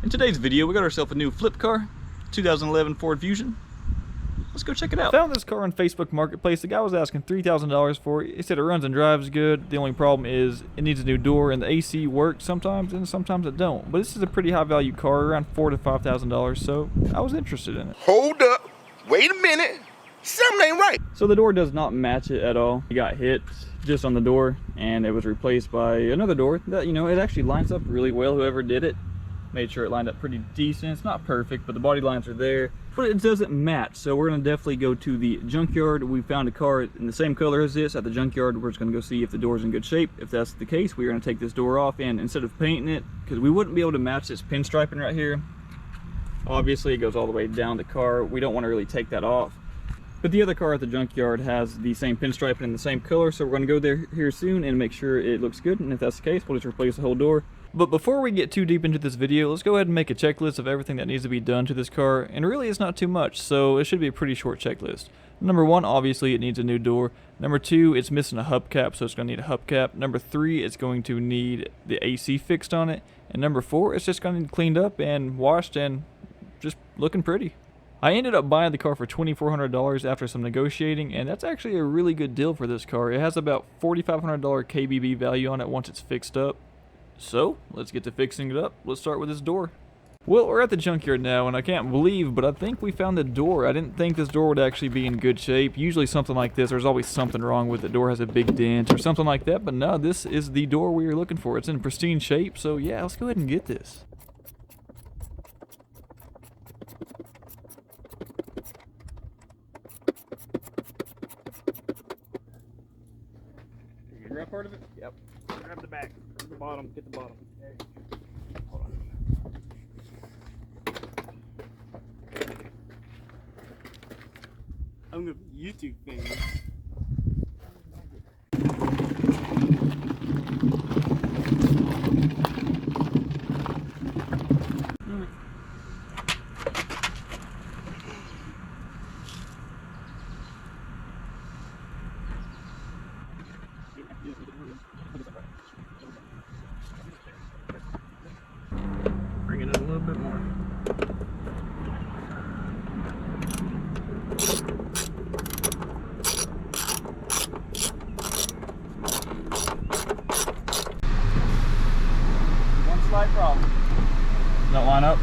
In today's video, we got ourselves a new flip car, 2011 Ford Fusion. Let's go check it out. I found this car on Facebook Marketplace. The guy was asking $3,000 for it. He said it runs and drives good. The only problem is it needs a new door, and the AC works sometimes and sometimes it don't. But this is a pretty high value car, around $4,000 to $5,000, so I was interested in it. Hold up, wait a minute, something ain't right. So the door does not match it at all. It got hit just on the door, and it was replaced by another door that, you know, it actually lines up really well. Whoever did it made sure it lined up pretty decent. It's not perfect, but the body lines are there, but it doesn't match. So we're gonna definitely go to the junkyard. We found a car in the same color as this at the junkyard. We're just gonna go see if the door's in good shape. If that's the case, we're gonna take this door off, and instead of painting it, because we wouldn't be able to match this pinstriping right here. Obviously it goes all the way down the car. We don't want to really take that off. But the other car at the junkyard has the same pinstriping in the same color, so we're gonna go there here soon and make sure it looks good. And if that's the case, we'll just replace the whole door. But before we get too deep into this video, let's go ahead and make a checklist of everything that needs to be done to this car. And really it's not too much, so it should be a pretty short checklist. Number 1, obviously it needs a new door. Number 2, it's missing a hubcap, so it's going to need a hubcap. Number 3, it's going to need the AC fixed on it. And number 4, it's just going to need cleaned up and washed and just looking pretty. I ended up buying the car for $2,400 after some negotiating, and that's actually a really good deal for this car. It has about $4,500 KBB value on it once it's fixed up. So, let's get to fixing it up. Let's start with this door. Well, we're at the junkyard now, and I can't believe, but I think we found the door. I didn't think this door would actually be in good shape. Usually something like this, there's always something wrong with it. The door has a big dent or something like that, but no, this is the door we were looking for. It's in pristine shape, so yeah, let's go ahead and get this. You grab part of it? Yep. Grab the back. The bottom. Get the bottom. There. Hold on. I'm gonna be YouTube famous. Bring it in a little bit more. One slight problem. Don't line up.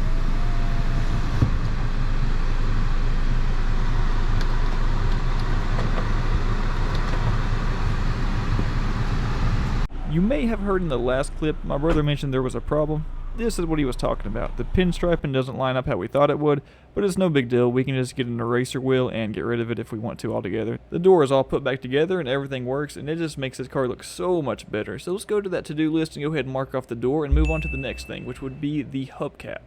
You may have heard in the last clip, my brother mentioned there was a problem. This is what he was talking about. The pinstriping doesn't line up how we thought it would, but it's no big deal. We can just get an eraser wheel and get rid of it if we want to altogether. The door is all put back together and everything works, and it just makes this car look so much better. So let's go to that to-do list and go ahead and mark off the door and move on to the next thing, which would be the hubcap.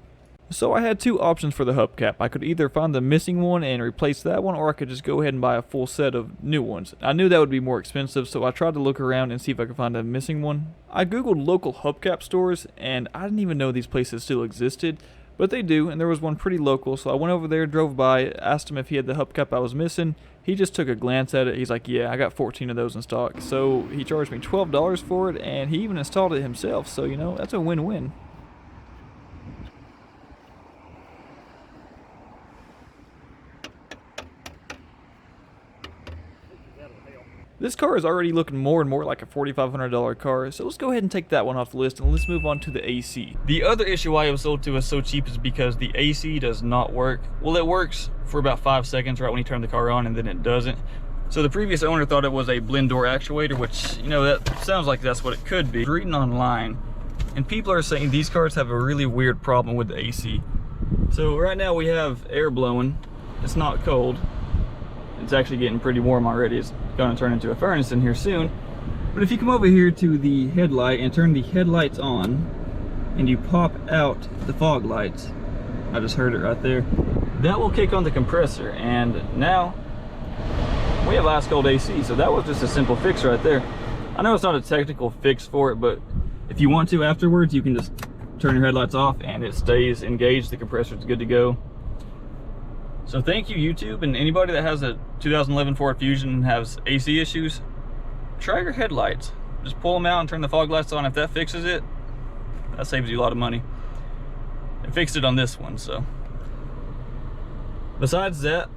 So I had two options for the hubcap. I could either find the missing one and replace that one, or I could just go ahead and buy a full set of new ones. I knew that would be more expensive, so I tried to look around and see if I could find a missing one. I googled local hubcap stores, and I didn't even know these places still existed, but they do, and there was one pretty local, so I went over there, drove by, asked him if he had the hubcap I was missing. He just took a glance at it. He's like, yeah, I got 14 of those in stock. So he charged me $12 for it, and he even installed it himself, so you know, that's a win-win. This car is already looking more and more like a $4,500 car, so let's go ahead and take that one off the list and let's move on to the AC. The other issue why it was sold to us so cheap is because the AC does not work. Well, it works for about 5 seconds right when you turn the car on, and then it doesn't. So the previous owner thought it was a blend door actuator, which, you know, that sounds like that's what it could be. Reading online, and people are saying these cars have a really weird problem with the AC. So right now we have air blowing. It's not cold. It's actually getting pretty warm already. It's going to turn into a furnace in here soon. But if you come over here to the headlight and turn the headlights on, and you pop out the fog lights, I just heard it right there, that will kick on the compressor, and now we have ice cold AC. So that was just a simple fix right there. I know it's not a technical fix for it, but if you want to afterwards, you can just turn your headlights off and it stays engaged. The compressor is good to go. So thank you, YouTube, and anybody that has a 2011 Ford Fusion and has AC issues, try your headlights. Just pull them out and turn the fog lights on. If that fixes it, that saves you a lot of money. If fixed it on this one. So besides that,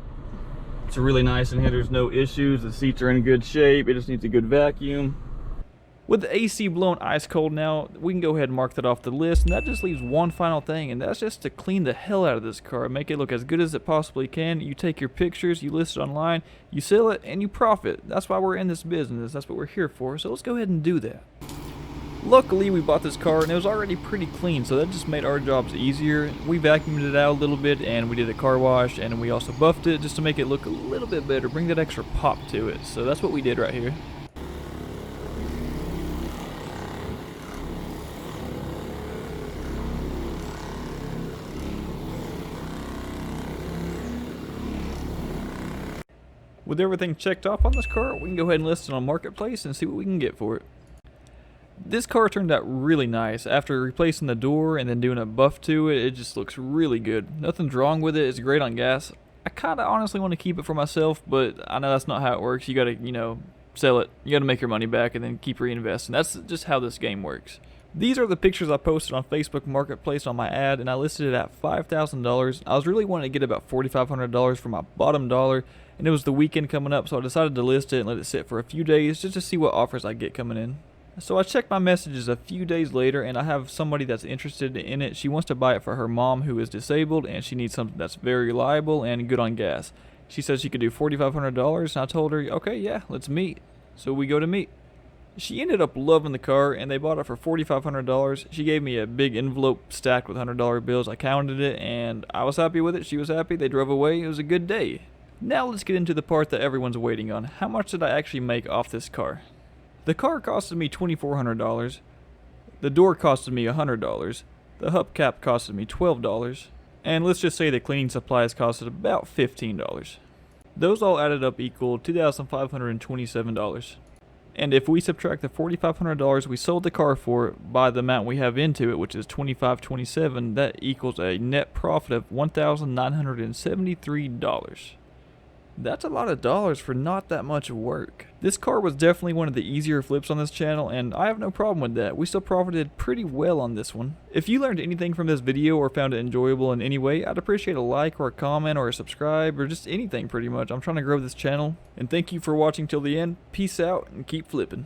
it's really nice in here. There's no issues. The seats are in good shape. It just needs a good vacuum. With the AC blowing ice cold now, we can go ahead and mark that off the list, and that just leaves one final thing, and that's just to clean the hell out of this car, make it look as good as it possibly can. You take your pictures, you list it online, you sell it, and you profit. That's why we're in this business. That's what we're here for, so let's go ahead and do that. Luckily, we bought this car, and it was already pretty clean, so that just made our jobs easier. We vacuumed it out a little bit, and we did a car wash, and we also buffed it just to make it look a little bit better, bring that extra pop to it. So that's what we did right here. With everything checked off on this car, we can go ahead and list it on Marketplace and see what we can get for it. This car turned out really nice. After replacing the door and then doing a buff to it, it just looks really good. Nothing's wrong with it. It's great on gas. I kind of honestly want to keep it for myself, but I know that's not how it works. You got to, sell it. You got to make your money back and then keep reinvesting. That's just how this game works. These are the pictures I posted on Facebook Marketplace on my ad, and I listed it at $5,000. I was really wanting to get about $4,500 for my bottom dollar, and it was the weekend coming up, so I decided to list it and let it sit for a few days just to see what offers I get coming in. So I checked my messages a few days later, and I have somebody that's interested in it. She wants to buy it for her mom who is disabled, and she needs something that's very reliable and good on gas. She says she could do $4,500, and I told her, okay, yeah, let's meet. So we go to meet. She ended up loving the car, and they bought it for $4,500. She gave me a big envelope stacked with $100 bills. I counted it, and I was happy with it. She was happy. They drove away. It was a good day. Now let's get into the part that everyone's waiting on. How much did I actually make off this car? The car costed me $2,400. The door costed me $100. The hubcap costed me $12. And let's just say the cleaning supplies costed about $15. Those all added up equal $2,527. And if we subtract the $4,500 we sold the car for by the amount we have into it, which is $2,527, that equals a net profit of $1,973. That's a lot of dollars for not that much work. This car was definitely one of the easier flips on this channel, and I have no problem with that. We still profited pretty well on this one. If you learned anything from this video or found it enjoyable in any way, I'd appreciate a like or a comment or a subscribe or just anything pretty much. I'm trying to grow this channel. And thank you for watching till the end. Peace out and keep flipping.